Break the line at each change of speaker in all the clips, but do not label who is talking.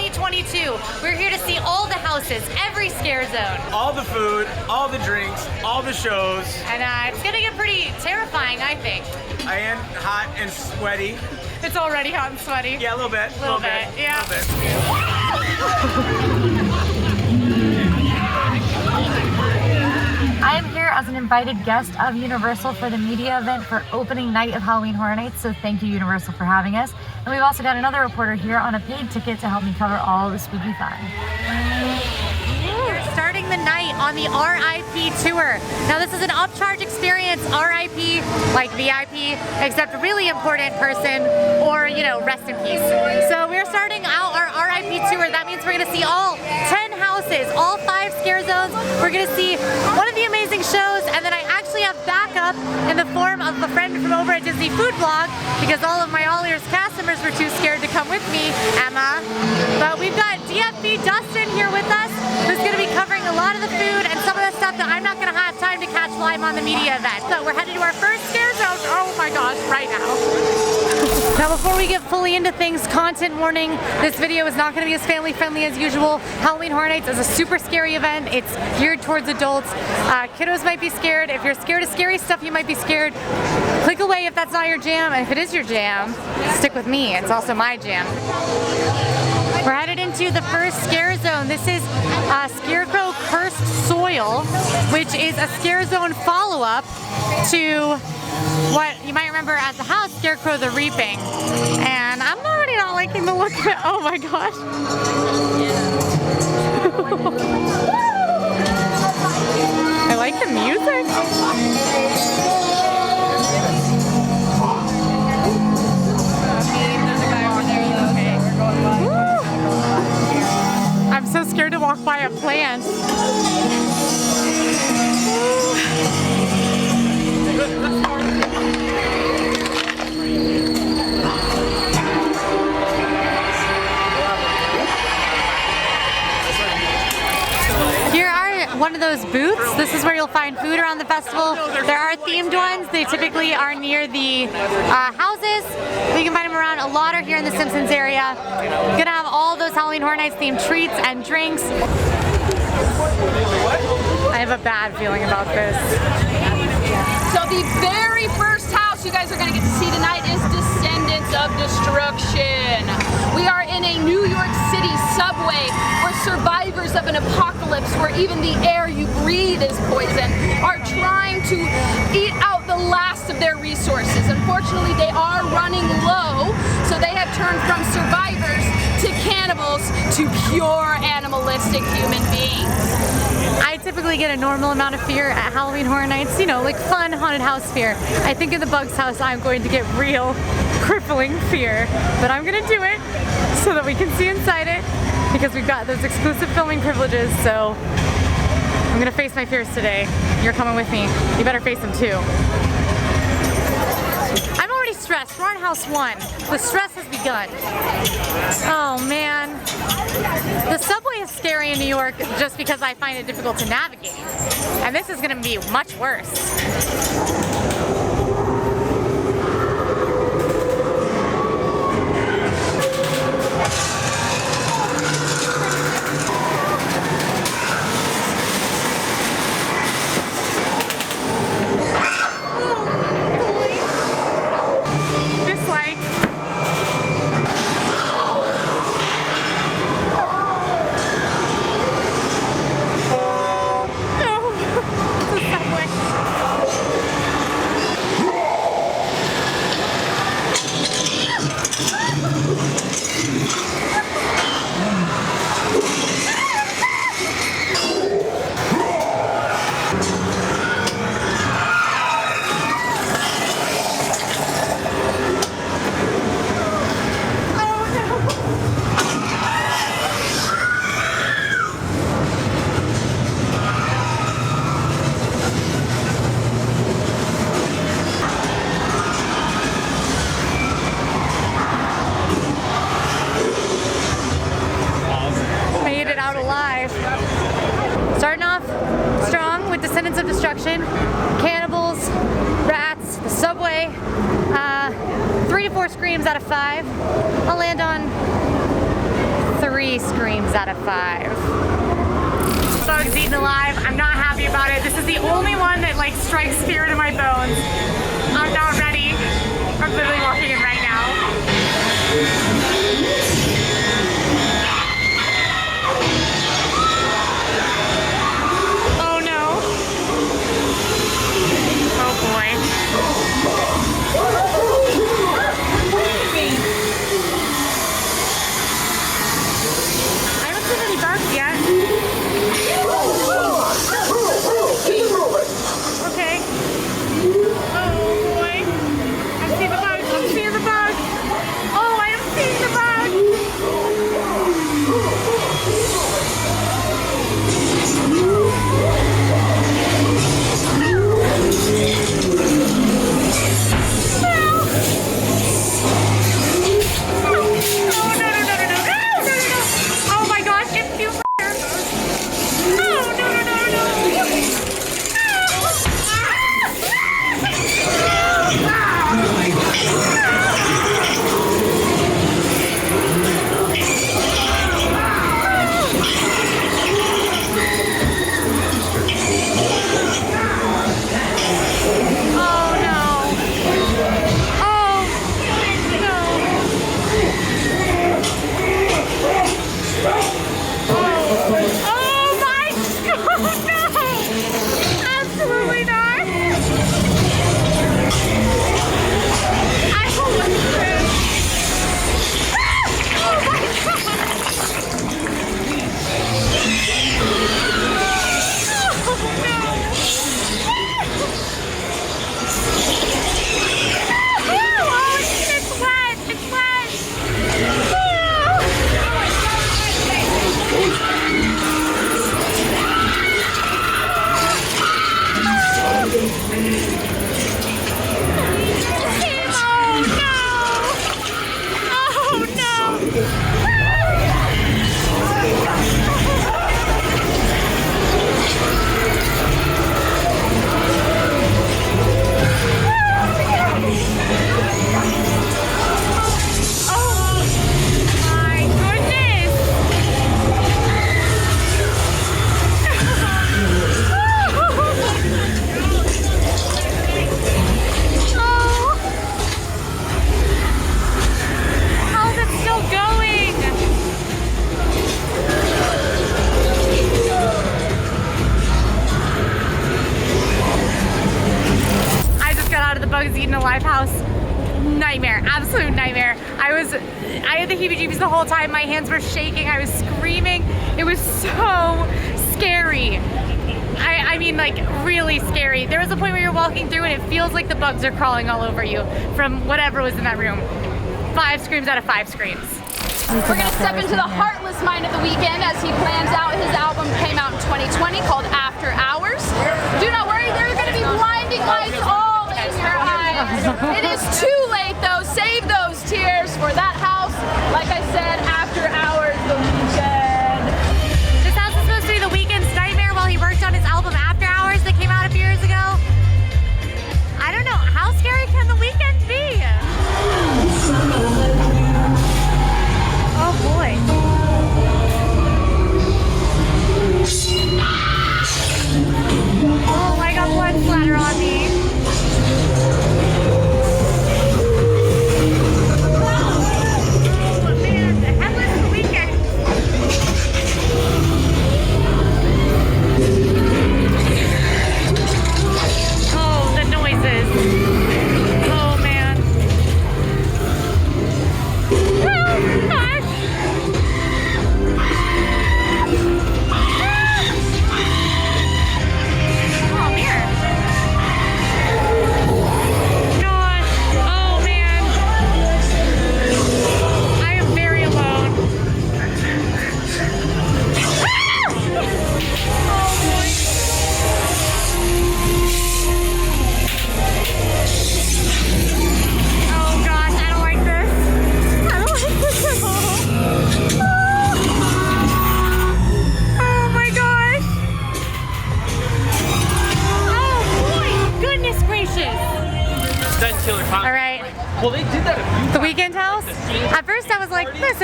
2022. We're here to see all the houses, every scare zone.
All the food, all the drinks, all the shows.
And it's gonna get pretty terrifying, I think.
I am hot and sweaty.
It's already hot and sweaty.
Yeah, a little bit.
A little bit, yeah.
A little bit.
I am here as an invited guest of Universal for the media event for opening night of Halloween Horror Nights, so thank you Universal for having us. And we've also got another reporter here on a paid ticket to help me cover all the spooky fun.
We're starting the night on the RIP tour. Now this is an upcharge experience, RIP, like VIP, except a really important person, or, you know, rest in peace. So we're starting out our RIP tour. That means we're gonna see all 10 houses, all 5 scare zones. We're gonna see one of the amazing shows, and then I actually have backup in the form of a friend from over at Disney Food Blog, because all of my AllEars cast members were too scared to come with me, Emma. But we've got DFB Dustin here with us, who's gonna be covering a lot of the food and some of the stuff that I'm not gonna have time to catch while I'm on the media event. So we're headed to our first scare zone, oh my gosh, right now. Now before we get fully into things, content warning, this video is not going to be as family friendly as usual. Halloween Horror Nights is a super scary event. It's geared towards adults. Kiddos might be scared. If you're scared of scary stuff, you might be scared. Click away if that's not your jam, and if it is your jam, stick with me. It's also my jam. We're headed into the first scare zone. This is Scarecrow Cursed Soil, which is a scare zone follow-up to what you might remember as the house, Scarecrow the Reaping. And I'm already not liking the look of it. Oh my gosh. I like the music. I'm so scared to walk by a plant. Here are one of those booths. This is where you'll find food around the festival. There are themed ones. They typically are near the houses. You can find them around. A lot are here in the Simpsons area. You're gonna have all those Halloween Horror Nights themed treats and drinks. I have a bad feeling about this.
So the very first house you guys are going to get to see tonight is Descendants of Destruction. We are in a New York City subway where survivors of an apocalypse where even the air you breathe is poison are trying to eat out the last of their resources. Unfortunately, they are running low, so they have turned from survivors to cannibals to pure animalistic human beings.
I typically get a normal amount of fear at Halloween Horror Nights, you know, like fun haunted house fear. I think in the Bugs house I'm going to get real crippling fear, but I'm gonna do it so that we can see inside it, because we've got those exclusive filming privileges. So I'm gonna face my fears today. You're coming with me. You better face them too. I'm already stressed. We're on house 1. The stress has begun. Oh man. The subway is scary in New York just because I find it difficult to navigate. And this is going to be much worse. Starting off strong with Descendants of Destruction, cannibals, rats, the subway, 3 to 4 screams out of 5. I'll land on 3 screams out of 5. Bugs eaten alive. I'm not happy about it. This is the only one that like strikes fear into my bones. I'm not ready. I'm literally walking in right now. Oh no. Oh boy. I haven't seen any bugs yet. Okay. Oh boy. I'm seeing the bug. I'm seeing the bug. Oh, I am seeing the bug. Oh my gosh, it's too far. No. Bugs eaten alive house. Nightmare, absolute nightmare. I had the heebie-jeebies the whole time. My hands were shaking. I was screaming. It was so scary. I mean, like, really scary. There was a point where you're walking through and it feels like the bugs are crawling all over you from whatever was in that room. 5 screams out of 5 screams.
We're gonna step into the heartless mind of the Weeknd as he plans out. His album came out in 2020 called After Hours. Do not worry, there are gonna be blinding lights all in your eyes. It is too late though. Save those tears for that house. Like I said, After Hours, the Weeknd.
This house is supposed to be the Weeknd's nightmare while he worked on his album After Hours that came out a few years ago. I don't know, how scary can the Weeknd be? Oh boy. Oh, I got blood splatter on me. Oh man, the headlights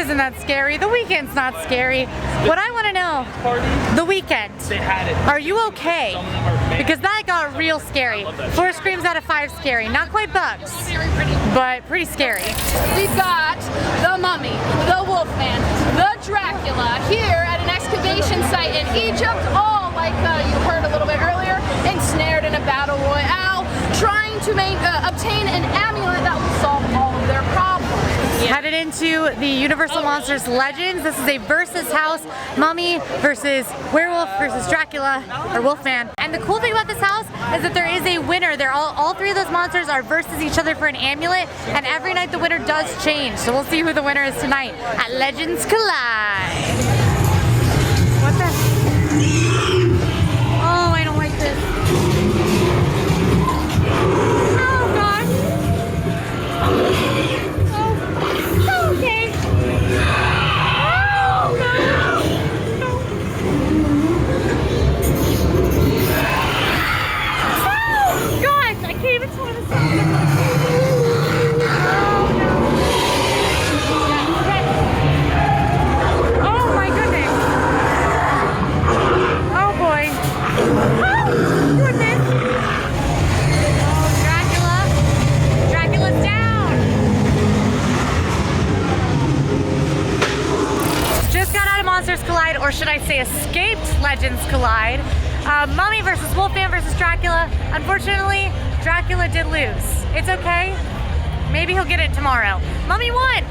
isn't that scary. The Weeknd's not scary. What I want to know, The Weeknd, are you okay? Because that got real scary. 4 screams out of 5 scary. Not quite bugs, but pretty scary.
We've got the Mummy, the Wolfman, the Dracula here at an excavation site in Egypt, all like you heard a little bit earlier, ensnared in a battle royale, trying to obtain an amulet that will solve all of their problems.
Headed into the Universal Monsters Legends. This is a versus house. Mummy versus werewolf versus Dracula or Wolfman. And the cool thing about this house is that there is a winner. They're all 3 of those monsters are versus each other for an amulet, and every night the winner does change. So we'll see who the winner is tonight at Legends Collide. What the? Oh, I don't like this. Oh gosh. Okay. Oh, no. Oh, gosh, I can't even tell what to say. Oh, my goodness. Oh, boy. Oh, goodness. Oh, Dracula. Dracula's down. Just got out of Monsters Collide, or should I say escaped Legends Collide. Mummy versus Wolfman versus Dracula. Unfortunately, Dracula did lose. It's okay. Maybe he'll get it tomorrow. Mummy won.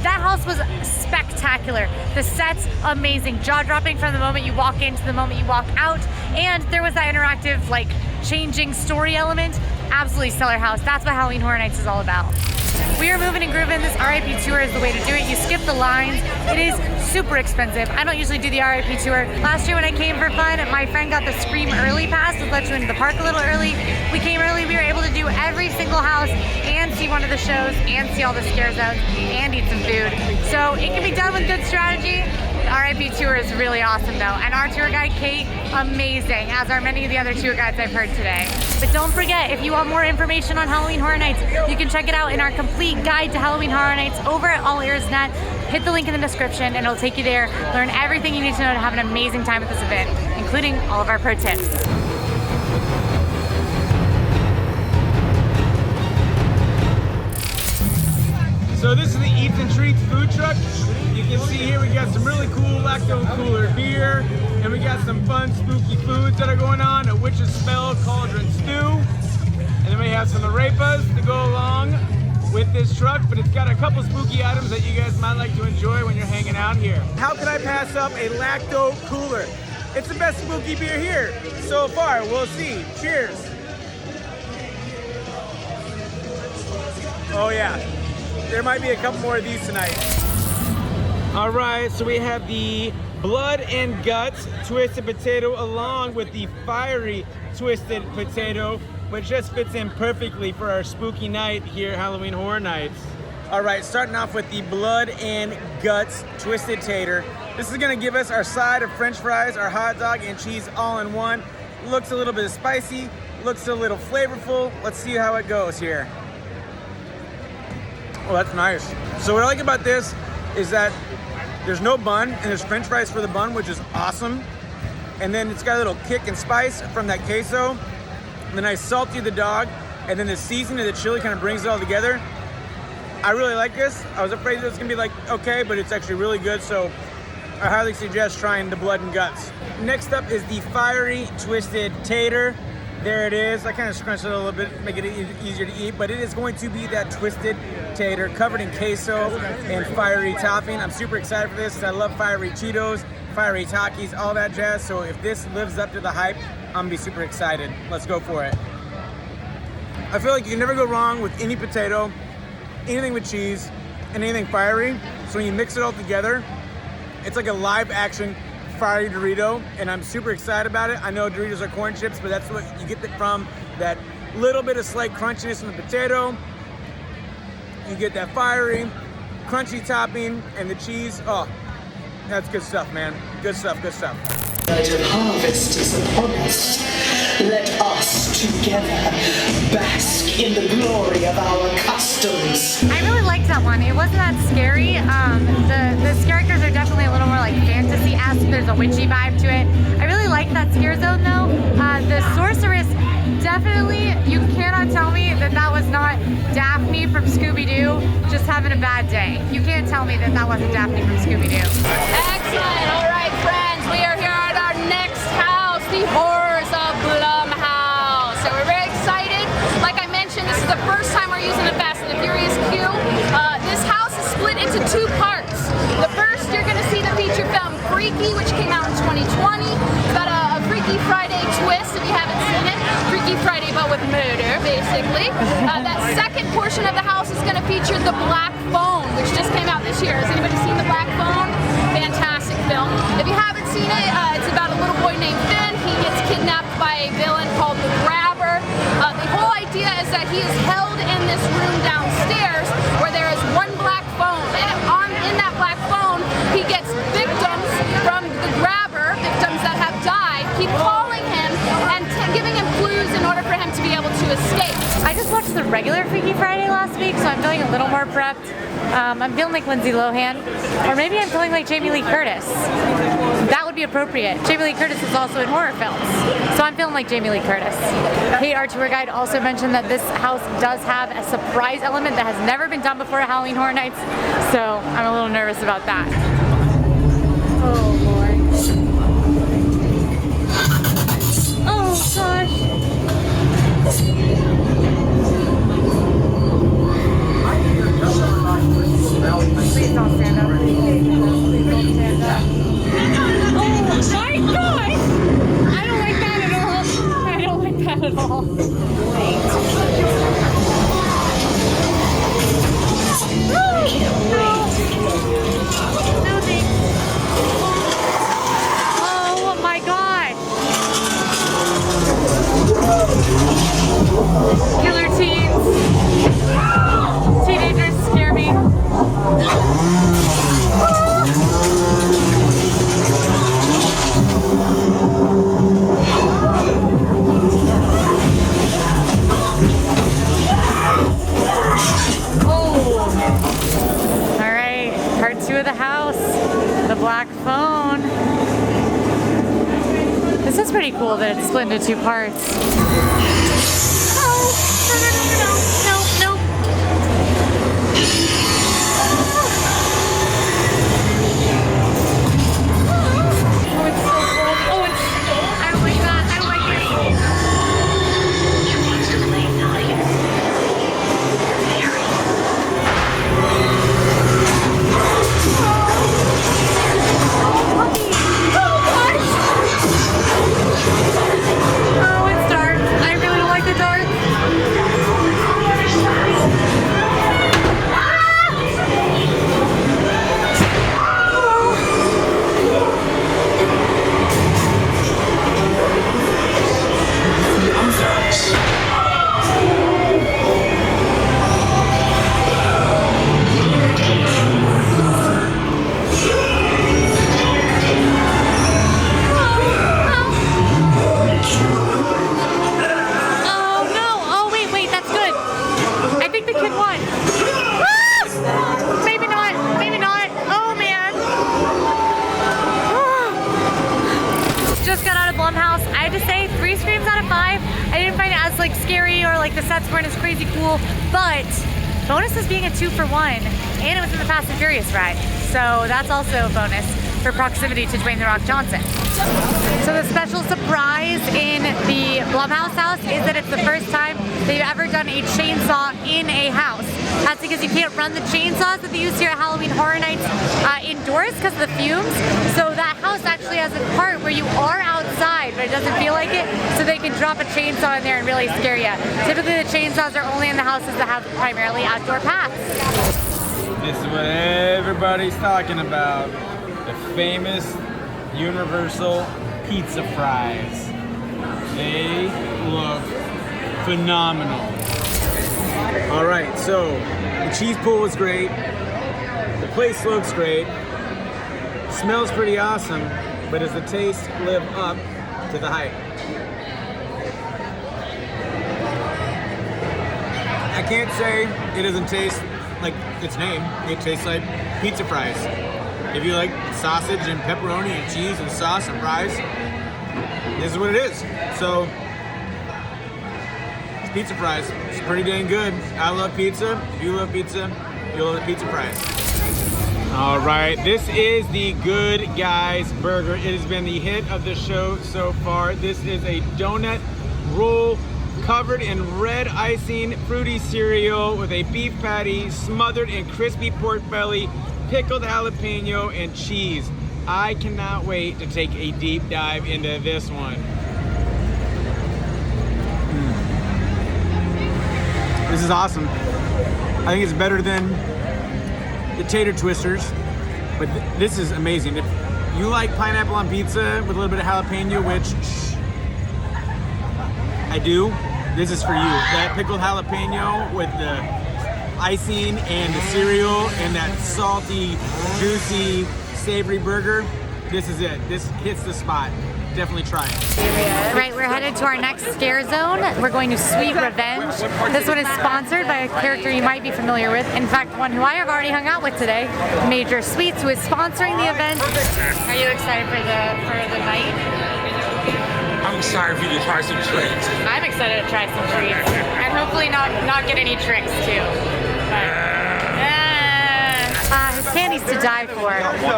That house was spectacular. The set's amazing. Jaw-dropping from the moment you walk in to the moment you walk out. And there was that interactive, like, changing story element. Absolutely stellar house. That's what Halloween Horror Nights is all about. We are moving and grooving. This RIP tour is the way to do it. You skip the lines. It is super expensive. I don't usually do the RIP tour. Last year when I came for fun, my friend got the Scream Early Pass, which let you into the park a little early. We came early. We were able to do every single house and see one of the shows and see all the scare zones and eat some food. So it can be done with good strategy. The RIP tour is really awesome though. And our tour guide, Kate, amazing, as are many of the other tour guides I've heard today. But don't forget, if you want more information on Halloween Horror Nights, you can check it out in our complete guide to Halloween Horror Nights over at AllEars.net. Hit the link in the description and it'll take you there. Learn everything you need to know to have an amazing time at this event, including all of our pro tips.
So this is the Eats and Treats food truck. You can see here we got some really cool lacto cooler beer, and we got some fun spooky foods that are going on. A witch's spell cauldron stew, and then we have some arepas to go along with this truck, but it's got a couple spooky items that you guys might like to enjoy when you're hanging out here. How can I pass up a lacto cooler? It's the best spooky beer here so far. We'll see. Cheers. Oh yeah. There might be a couple more of these tonight. All right, so we have the Blood and Guts Twisted Potato along with the Fiery Twisted Potato, which just fits in perfectly for our spooky night here at Halloween Horror Nights. All right, starting off with the Blood and Guts Twisted Tater. This is gonna give us our side of French fries, our hot dog, and cheese all in one. Looks a little bit spicy, looks a little flavorful. Let's see how it goes here. Oh, that's nice. So what I like about this is that there's no bun, and there's French fries for the bun, which is awesome. And then it's got a little kick and spice from that queso. And the nice salty of the dog, and then the seasoning of the chili kind of brings it all together. I really like this. I was afraid it was gonna be like, okay, but it's actually really good, so I highly suggest trying the Blood and Guts. Next up is the Fiery Twisted Tater. There it is. I kind of scrunched it a little bit, make it easier to eat, but it is going to be that twisted tater covered in queso and fiery topping. I'm super excited for this because I love fiery Cheetos, fiery Takis, all that jazz. So if this lives up to the hype, I'm gonna be super excited. Let's go for it. I feel like you can never go wrong with any potato, anything with cheese, and anything fiery. So when you mix it all together, it's like a live action fiery Dorito, and I'm super excited about it. I know Doritos are corn chips, but that's what you get from, that little bit of slight crunchiness from the potato. You get that fiery, crunchy topping, and the cheese. Oh, that's good stuff, man. Good stuff, good stuff.
Harvest is upon us. Let us together bask in the glory of our customs.
I really liked that one. It wasn't that scary. The characters are definitely a little more like fantasy-esque. There's a witchy vibe to it. I really like that scare zone though. The sorceress, definitely, you cannot tell me that that was not Daphne from Scooby-Doo just having a bad day. You can't tell me that that wasn't Daphne from Scooby-Doo.
Excellent. All right, friends, we are here at our next house, the Horrors of Blumhouse. So we're very excited. Like I mentioned, this is the first time we're using the Fast and the Furious queue. This house is split into two parts. The first, you're going to see the feature film Freaky, which came out in 2020. It's got a Freaky Friday twist, if you haven't seen it. Freaky Friday, but with murder, basically. That second portion of the house is going to feature The Black Phone, which just came out this year. Has anybody seen The Black Phone? Fantastic film. If you haven't seen it, it's about a little boy named Finn. He gets kidnapped by a villain called the Grabber. The whole idea is that he is held in this room downstairs where there is one black phone, and in that black phone, he gets victims from the Grabber, victims that have died, keep calling him and giving him clues in order for him to be able to escape.
I just watched the regular Freaky Friday last week, so I'm feeling a little more prepped. I'm feeling like Lindsay Lohan, or maybe I'm feeling like Jamie Lee Curtis. That would be appropriate. Jamie Lee Curtis is also in horror films, so I'm feeling like Jamie Lee Curtis. Kate, our tour guide, also mentioned that this house does have a surprise element that has never been done before at Halloween Horror Nights, so I'm a little nervous about that. Oh Lord. Oh gosh. Please don't stand up. Please don't stand up. Oh my gosh! I don't like that at all. I don't like that at all. No thanks. Oh my god! Killer teens. Teenagers scare me. Alright, part 2 of the house. The black phone. This is pretty cool that it's split into 2 parts. Oh, no. Oh, it's so cold. Oh, I don't like that. I don't like it. Oh, it's dark. I really don't like the dark. Blumhouse. I have to say 3 screams out of 5. I didn't find it as like scary or like the sets weren't as crazy cool, but bonus is being a 2 for 1, and it was in the Fast and Furious ride, so that's also a bonus for proximity to Dwayne "The Rock" Johnson. So the special surprise in the Blumhouse house is that it's the first time they've ever done a chainsaw in a house. That's because you can't run the chainsaws that they use here at Halloween Horror Nights indoors because of the fumes. So that house actually has a part where you are outside, but it doesn't feel like it, so they can drop a chainsaw in there and really scare you. Typically the chainsaws are only in the houses that have primarily outdoor paths.
This is what everybody's talking about. The famous Universal pizza fries. They look phenomenal. All right, so the cheese pool was great. The place looks great. Smells pretty awesome, but does the taste live up to the hype? I can't say it doesn't taste like its name. It tastes like pizza fries. If you like sausage and pepperoni and cheese and sauce and fries, this is what it is. So, it's pizza fries. It's pretty dang good. I love pizza. If you love pizza, you'll love the pizza fries. All right, this is the Good Guys Burger. It has been the hit of the show so far. This is a donut roll covered in red icing, fruity cereal with a beef patty smothered in crispy pork belly, pickled jalapeno, and cheese. I cannot wait to take a deep dive into this one. This is awesome. I think it's better than the tater twisters, but this is amazing. If you like pineapple on pizza with a little bit of jalapeno, which I do, this is for you. That pickled jalapeno with the icing and the cereal and that salty, juicy, savory burger, this is it. This hits the spot. Definitely try it.
Right, we're headed to our next scare zone. We're going to Sweet Revenge. This one is sponsored by a character you might be familiar with. In fact, one who I have already hung out with today, Major Sweets, who is sponsoring the event. Are you excited for the night?
I'm excited for you to try some treats.
I'm excited to try some treats. And hopefully not get any tricks too. His candy's to die for.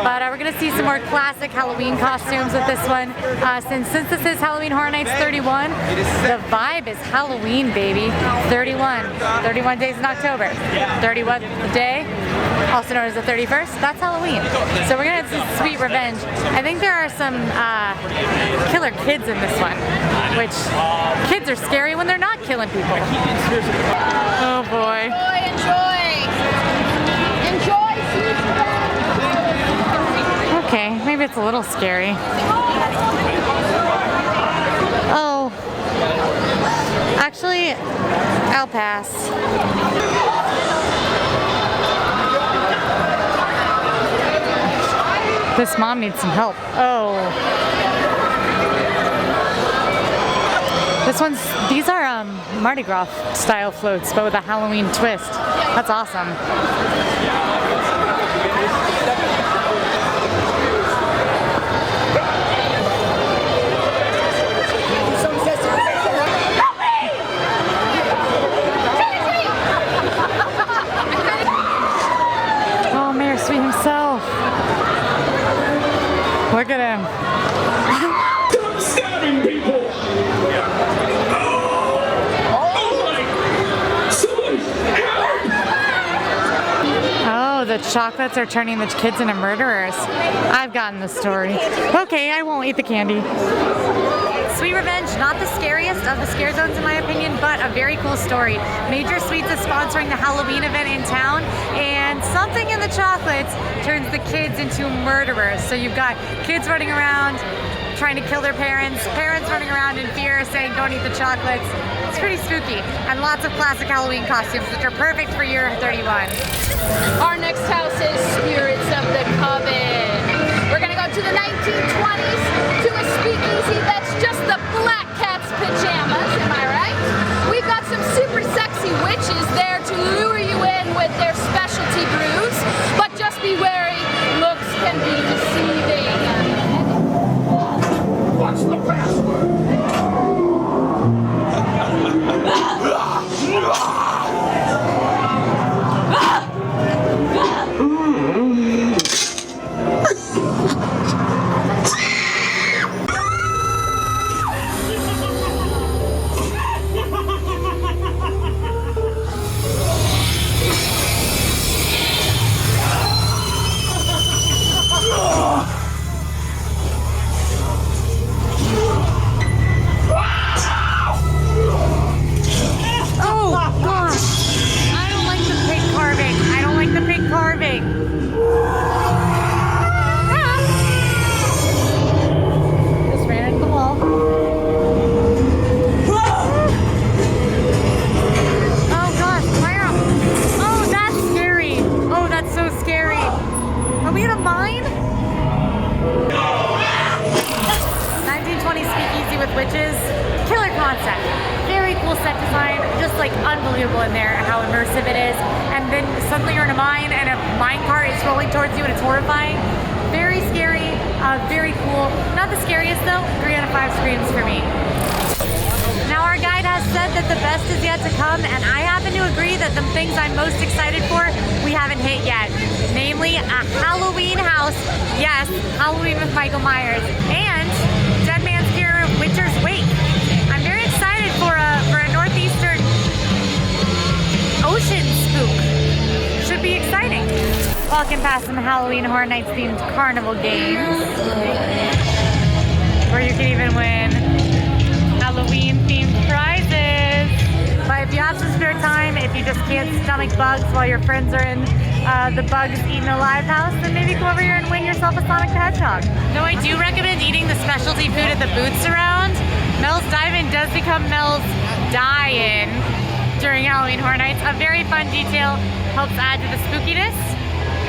But we're gonna see some more classic Halloween costumes with this one. Since this is Halloween Horror Nights 31, the vibe is Halloween, baby. 31 days in October. 31st day, also known as the 31st, that's Halloween. So we're gonna see Sweet Revenge. I think there are some killer kids in this one, which kids are scary when they're not killing people. Oh boy.
Enjoy.
Okay, maybe it's a little scary. Oh. Actually, I'll pass. This mom needs some help. Oh. These are Mardi Gras style floats, but with a Halloween twist. That's awesome. Oh, Mayor Sweet himself. Look at him.
Stop stabbing people!
Oh, the chocolates are turning the kids into murderers. I've gotten the story. Okay, I won't eat the candy. Sweet Revenge, not the scariest of the scare zones in my opinion, but a very cool story. Major Sweets is sponsoring the Halloween event in town, and something in the chocolates turns the kids into murderers. So you've got kids running around trying to kill their parents, parents running around in fear saying don't eat the chocolates. It's pretty spooky, and lots of classic Halloween costumes, which are perfect for year 31.
Our next house is Spirits of the Coven. We're gonna go to the 1920s to a speakeasy that's just the black cat's pajamas, am I right? We've got some super sexy witches there to lure you in with their specialty brews, but just be wary, looks can be deceiving.
What's the password?
Witches, killer concept. Very cool set design, just like unbelievable in there, how immersive it is. And then suddenly you're in a mine and a mine cart is rolling towards you and it's horrifying. Very scary, very cool. Not the scariest though, 3 out of 5 screams for me. Now our guide has said that the best is yet to come, and I happen to agree that the things I'm most excited for, we haven't hit yet. Namely, a Halloween house, yes, Halloween with Michael Myers, and Dead Man's Pier Winter's Wake. I'm very excited for a northeastern ocean spook. Should be exciting. Walking past some Halloween Horror Nights themed carnival games, where you can even win Halloween themed prizes. But if you have some spare time, if you just can't stomach bugs while your friends are in the Bugs Eaten Alive house, then maybe come over here and win yourself a Sonic the Hedgehog. Though I do recommend eating the specialty food at the booths around. Mel's Dive-In does become Mel's Die-In during Halloween Horror Nights. A very fun detail, helps add to the spookiness.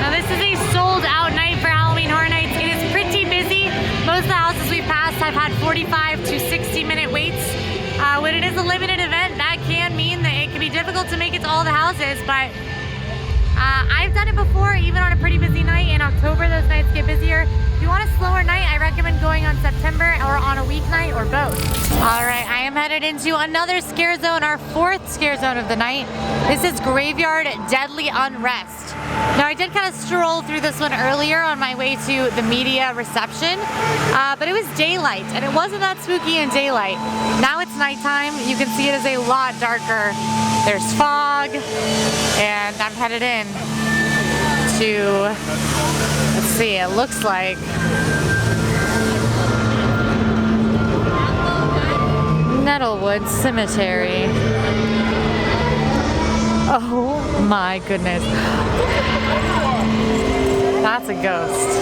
Now this is a sold out night for Halloween Horror Nights. It is pretty busy. Most of the houses we've passed have had 45 to 60 minute waits. When it is a limited event, that can mean that it can be difficult to make it to all the houses, but I've done it before, even on a pretty busy night. In October, those nights get busier. If you want a slower night, I recommend going on September or on a weeknight or both. All right, I am headed into another scare zone, our 4th scare zone of the night. This is Graveyard Deadly Unrest. Now I did kind of stroll through this one earlier on my way to the media reception, but it was daylight and it wasn't that spooky in daylight. Now it's nighttime, you can see it is a lot darker. There's fog, and I'm headed in to, let's see, it looks like Nettlewood Cemetery. Oh my goodness. That's a ghost.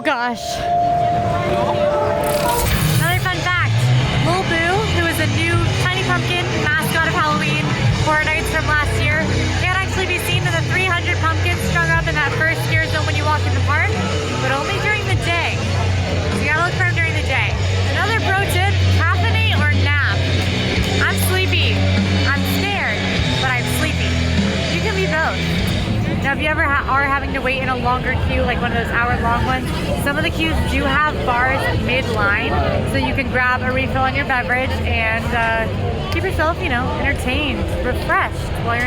Gosh. Another fun fact, Lil Boo, who is a new Tiny Pumpkin mascot of Halloween Horror Nights from last year, can actually be seen in the 300 pumpkins strung up in that first scare zone when you walk in the park, but only during the day. So you gotta look for him during the day. Another pro tip, caffeinate or nap. I'm sleepy. I'm scared, but I'm sleepy. You can be both. Now, if you ever are having to wait in a longer queue, like one of those hour-long ones, some of the queues do have bars mid-line, so you can grab a refill on your beverage and keep yourself, you know, entertained, refreshed while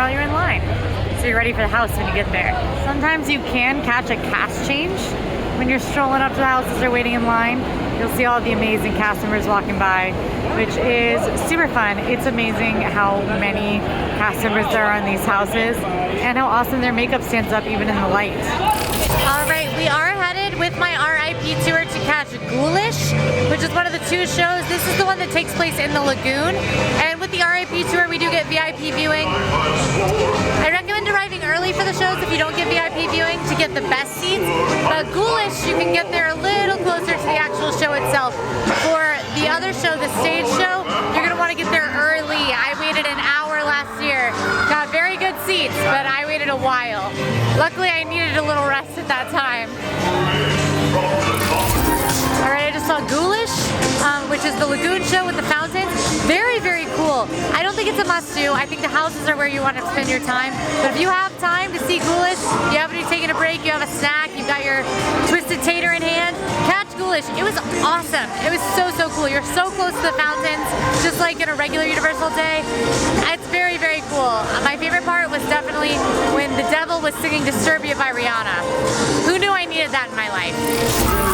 you're in line. So you're ready for the house when you get there. Sometimes you can catch a cast change when you're strolling up to the houses or waiting in line. You'll see all the amazing cast members walking by, which is super fun. It's amazing how many cast members there are in these houses and how awesome their makeup stands up even in the light. All right, we are headed with my RIP tour to catch Ghoulish, which is one of the 2 shows. This is the one that takes place in the lagoon. And with the RIP tour, we do get VIP viewing. I recommend arriving early for the shows if you don't get VIP viewing to get the best seats. But Ghoulish, you can get there a little closer to the actual show itself. For the other show, the stage show, you're gonna wanna get there early. I waited an hour last year. Got very good seats, but I waited a while. Luckily, I needed a little rest at that time. All right, I just saw Ghoulish, which is the lagoon show with the fountains. Very, very cool. I don't think it's a must-do. I think the houses are where you want to spend your time. But if you have time to see Ghoulish, you happen to be taking a break, you have a snack, you've got your twisted tater in hand, catch Ghoulish. It was awesome. It was so, so cool. You're so close to the fountains, just like in a regular Universal day. It's very, very cool. My favorite part was definitely when the devil was singing Disturbia by Rihanna. Who knew I needed that in my life?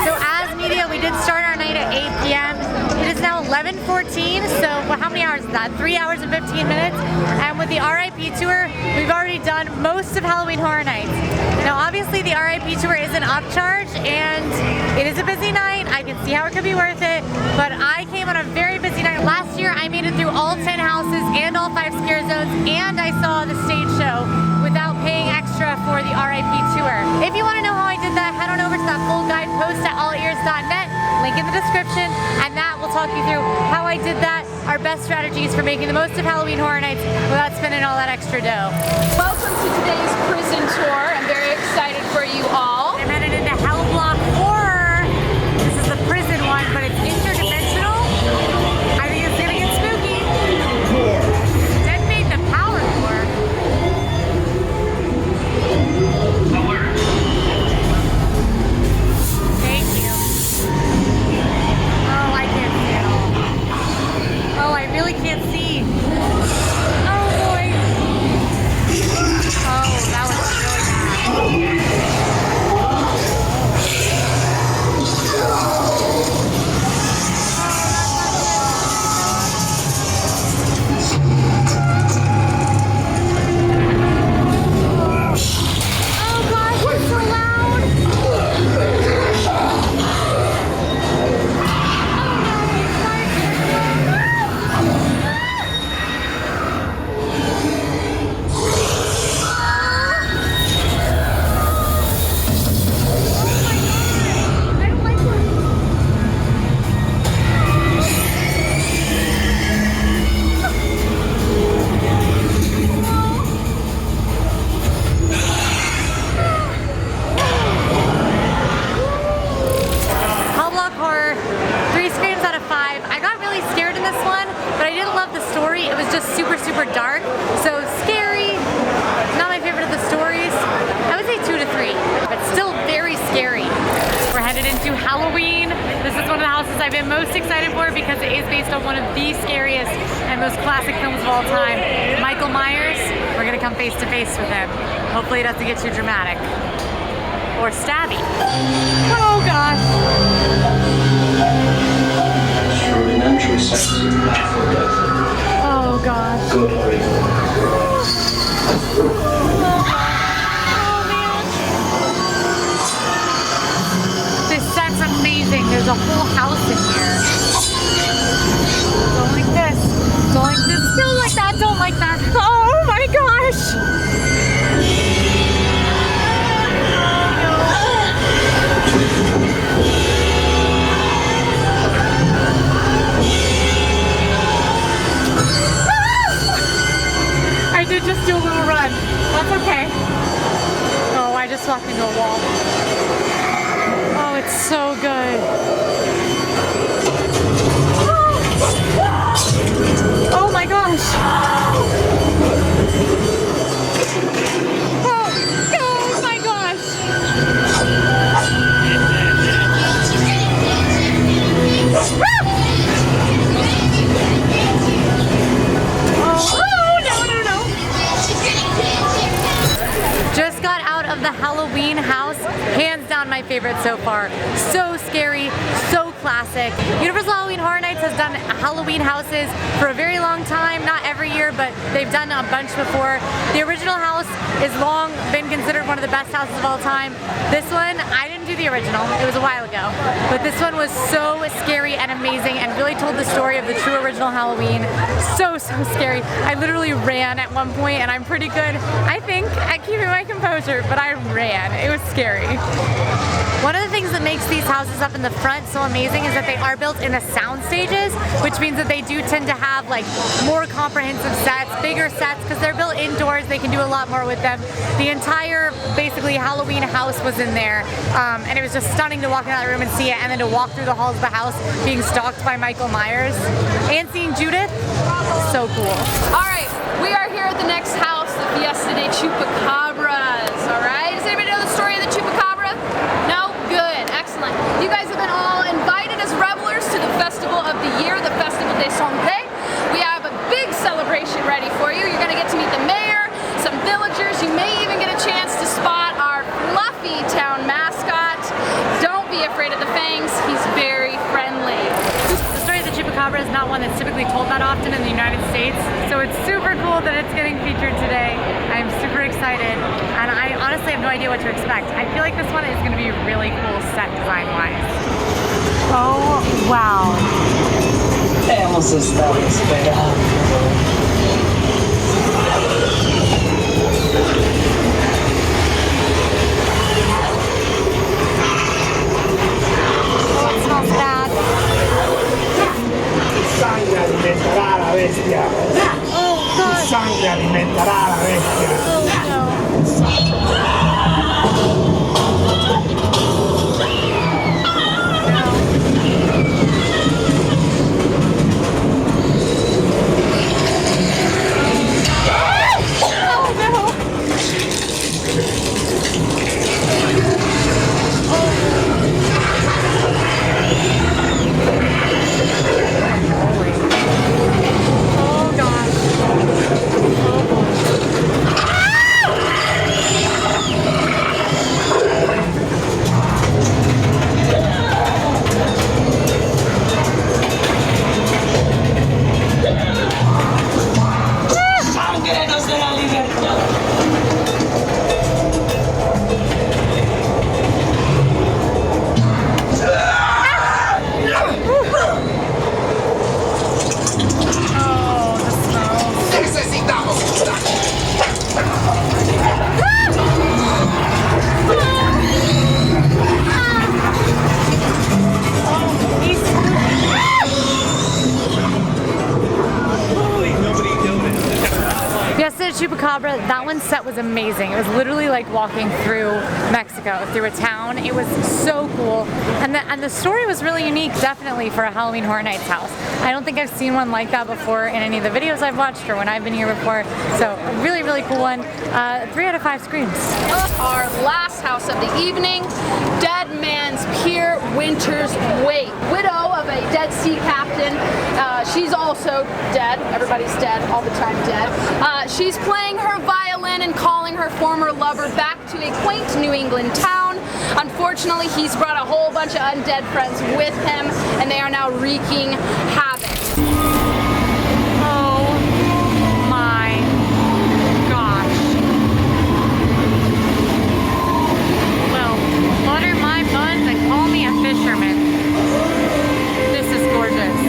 So as media, we did start our night at 8 p.m. It is now 11:14, so how many hours is that? 3 hours and 15 minutes. And with the RIP tour, we've already done most of Halloween Horror Nights. Now obviously the RIP tour is an upcharge and it is a busy night. I can see how it could be worth it, but I came on a very busy night. Last year I made it through all 10 houses and all 5 scare zones, and I saw the stage show without paying extra for for the RIP tour. If you want to know how I did that, head on over to that full guide post at AllEars.net, link in the description, and that will talk you through how I did that, our best strategies for making the most of Halloween Horror Nights without spending all that extra dough.
Welcome to today's prison tour. I'm very excited for you all.
I'm headed into Hell Block Horror. This is the prison one, but it's interdimensional. I think it's gonna get spooky. Detonate the power core. Thank you. Oh, I can't see at all. Oh, I really can't see. Oh boy. Oh, that was really bad. Super dark, so scary. Not my favorite of the stories. I would say 2 to 3, but still very scary. We're headed into Halloween. This is one of the houses I've been most excited for because it is based on one of the scariest and most classic films of all time, Michael Myers. We're gonna come face to face with him. Hopefully it doesn't get too dramatic or stabby. Oh gosh.
Rudimentary sense of life or death.
Oh gosh.
Good or evil.
Oh man. This set's amazing. There's a whole house in here. Don't like this. Don't like this. Don't like that. Don't like that. Oh my gosh. I did just do a little run. That's okay. Oh, I just walked into a wall. Oh, it's so good. Oh my gosh. Oh my gosh. Just got out of the Halloween house. Hands down my favorite so far. So scary, so classic. Universal Halloween Horror Nights has done Halloween houses for a very long time. Not every year, but they've done a bunch before. The original house is long been considered one of the best houses of all time. This one, I didn't do the original. It was a while ago. But this one was so scary and amazing and really told the story of the true original Halloween. So scary. I literally ran at one point, and I'm pretty good, I think, at keeping my composure, but I ran. It was scary. One of the things that makes these houses up in the front so amazing is that they are built in the sound stages, which means that they do tend to have like more comprehensive sets, bigger sets, because they're built indoors. They can do a lot more with them. The entire, basically, Halloween house was in there, and it was just stunning to walk in that room and see it, and then to walk through the halls of the house being stalked by Michael Myers and seeing Judith. So cool.
All right, we are here at the next house, the Fiesta de Chupacabras. All right, does anybody know the story of the Chupacabra? No? Good, excellent. You guys have been all invited as revelers to the festival of the year, the Festival des Descendants. We have a big celebration ready for you. You're gonna get to meet the mayor, some villagers. You may even get a chance to spot our fluffy town mascot. Don't be afraid of the fangs, he's very friendly.
The story of the Chupacabra is not one that's typically told that often in the United States, so it's super cool that it's getting featured today. I'm super excited, and I honestly have no idea what to expect. I feel like this one is going to be really cool set design-wise. Oh, wow.
Hemos estado esperando. bestia. Il sangue alimenterà la bestia.
Fiesta de Chupacabra, that one set was amazing. It was literally like walking through Mexico, through a town. It was so cool. And the story was really unique, definitely, for a Halloween Horror Nights house. I don't think I've seen one like that before in any of the videos I've watched or when I've been here before. So a really, really cool one. 3 out of 5 screams.
Our last house of the evening, Dead Man's Pier, Winter's Wait. Widow of a dead sea captain. She's also dead. Everybody's dead, all the time dead. She's playing her violin and calling her former lover back to a quaint New England town. Unfortunately, he's brought a whole bunch of undead friends with him, and they are now wreaking havoc.
Oh my gosh. Well, butter my buns and call me a fisherman. This is gorgeous.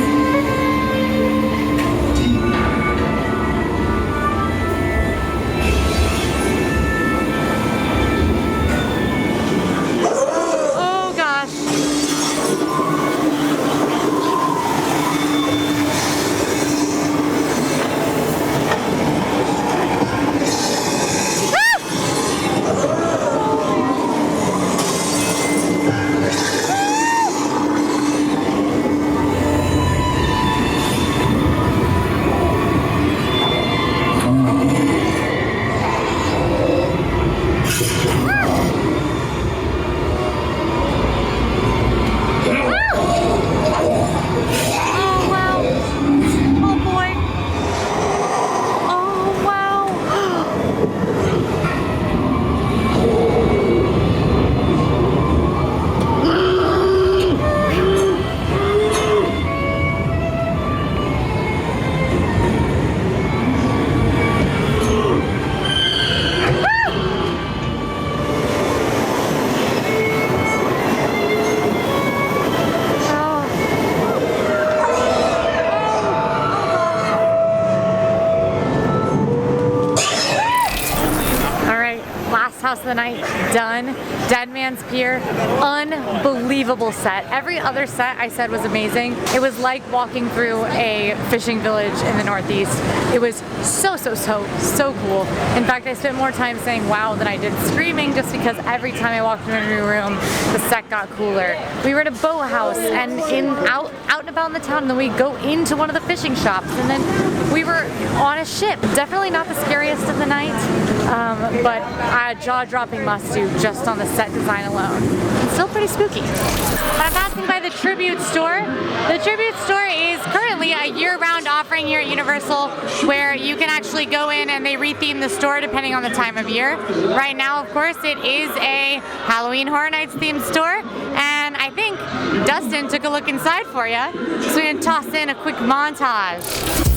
House of the night done. Dead Man's Pier, unbelievable set. Every other set I said was amazing. It was like walking through a fishing village in the Northeast. It was so cool. In fact, I spent more time saying wow than I did screaming, just because every time I walked into a new room, the set got cooler. We were at a boat house and out and about in the town, and then we go into one of the fishing shops, and then we were on a ship. Definitely not the scariest of the night, but jaw-dropping must-do just on the set design alone. It's still pretty spooky. But I'm passing by the Tribute store. The Tribute store is currently a year-round offering here at Universal, where you can actually go in and they retheme the store depending on the time of year. Right now, of course, it is a Halloween Horror Nights themed store, and I think Dustin took a look inside for you, so we're gonna toss in a quick montage.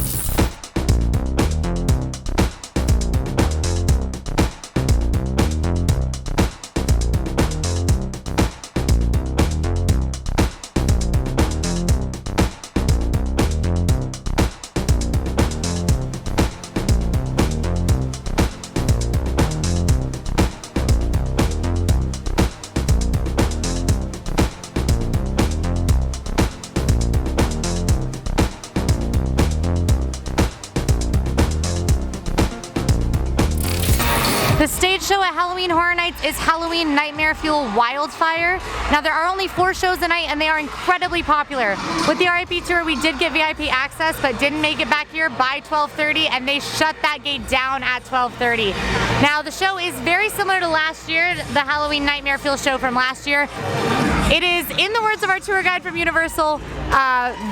The stage show at Halloween Horror Nights is Halloween Nightmare Fuel Wildfire. Now there are only 4 shows a night and they are incredibly popular. With the RIP tour we did get VIP access but didn't make it back here by 12:30 and they shut that gate down at 12:30. Now the show is very similar to last year, the Halloween Nightmare Fuel show from last year. It is, in the words of our tour guide from Universal,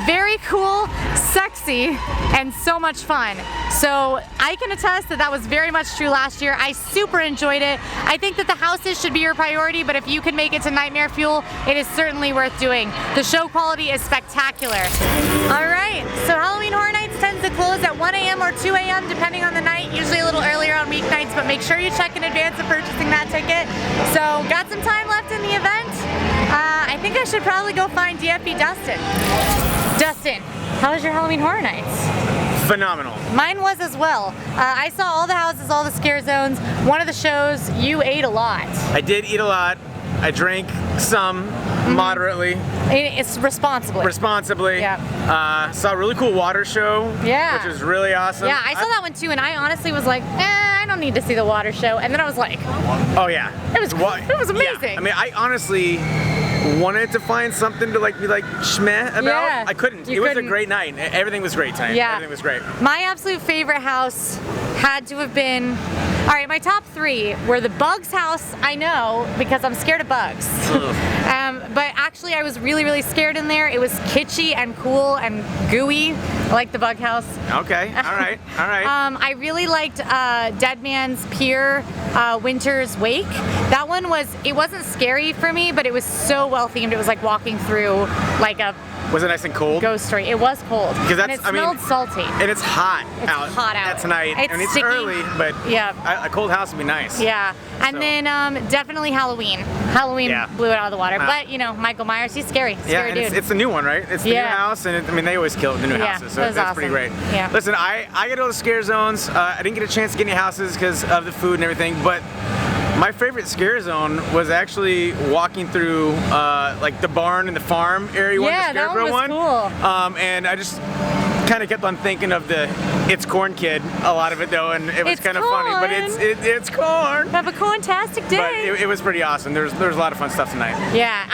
very cool, sexy, and so much fun. So I can attest that that was very much true last year. I super enjoyed it. I think that the houses should be your priority, but if you can make it to Nightmare Fuel, it is certainly worth doing. The show quality is spectacular. All right, so Halloween Horror Nights tends to close at 1 a.m. or 2 a.m. depending on the night, usually a little earlier on weeknights, but make sure you check in advance of purchasing that ticket. So got some time left in the event. I think I should probably go find DFB Dustin. Dustin, how was your Halloween Horror Nights?
Phenomenal.
Mine was as well. I saw all the houses, all the scare zones. One of the shows, you ate a lot.
I did eat a lot. I drank some, moderately.
It's responsibly.
Responsibly.
Yeah.
Saw a really cool water show.
Yeah.
Which was really awesome.
Yeah, I saw that one too, and I honestly was like, I don't need to see the water show. And then I was like,
oh yeah.
It was amazing.
Yeah. I mean, I honestly wanted to find something to be like schmeh about.
Yeah,
I couldn't.
you
It was
couldn't.
a great night. Everything was great tonight.
Yeah.
Everything was great.
My absolute favorite house had to have been, all right, my top 3 were the Bugs house, I know, because I'm scared of bugs. But actually I was really, really scared in there. It was kitschy and cool and gooey. I like the Bug house.
Okay, all right, all right.
I really liked Dead Man's Pier, Winter's Wake. That one it wasn't scary for me, but it was so well themed. It was like walking through like a
Was it nice and cold?
ghost story. It was cold.
Because
and it smelled salty.
And it's hot
It's
out.
hot out.
Tonight.
It's
and it's
sticky.
early, but
Yeah.
a cold house would be nice.
Yeah, and
So-
then definitely Halloween. Halloween
Yeah.
blew it out of the water. But you know, Michael Myers, he's scary.
Yeah,
Scary
and
dude.
it's the new one, right? It's the new
Yeah.
house, and I mean, they always kill the new
Yeah,
houses, so
it was
that's pretty
awesome.
great.
Yeah.
Listen, I got all the scare zones. I didn't get a chance to get any houses because of the food and everything, but my favorite scare zone was actually walking through like the barn and the farm area one, the
Yeah, that
Scarecrow
one was cool.
And I just kind of kept on thinking of the It's Corn Kid, a lot of it though, and it was
It's
kind of funny, but it's corn.
Have a fantastic day.
But it was pretty awesome. There was a lot of fun stuff tonight.
Yeah,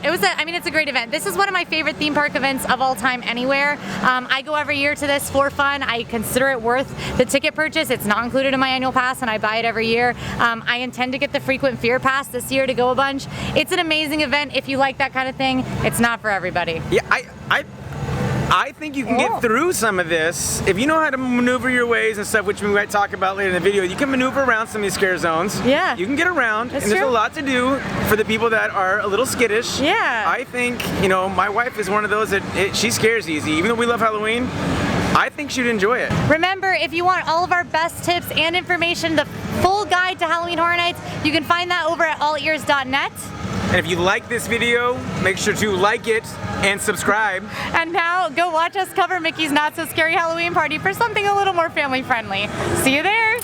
it was. I mean, it's a great event. This is one of my favorite theme park events of all time, anywhere. I go every year to this for fun. I consider it worth the ticket purchase. It's not included in my annual pass, and I buy it every year. I intend to get the frequent fear pass this year to go a bunch. It's an amazing event if you like that kind of thing. It's not for everybody.
Yeah, I think you can get through some of this if you know how to maneuver your ways and stuff, which we might talk about later in the video. You can maneuver around some of these scare zones.
Yeah.
You can get around,
That's
and there's
true.
a lot to do for the people that are a little skittish.
Yeah.
I think, my wife is one of those that she scares easy. Even though we love Halloween, I think she'd enjoy it.
Remember, if you want all of our best tips and information, the full guide to Halloween Horror Nights, you can find that over at AllEars.net.
And if you like this video, make sure to like it and subscribe.
And now go watch us cover Mickey's Not So Scary Halloween Party for something a little more family friendly. See you there.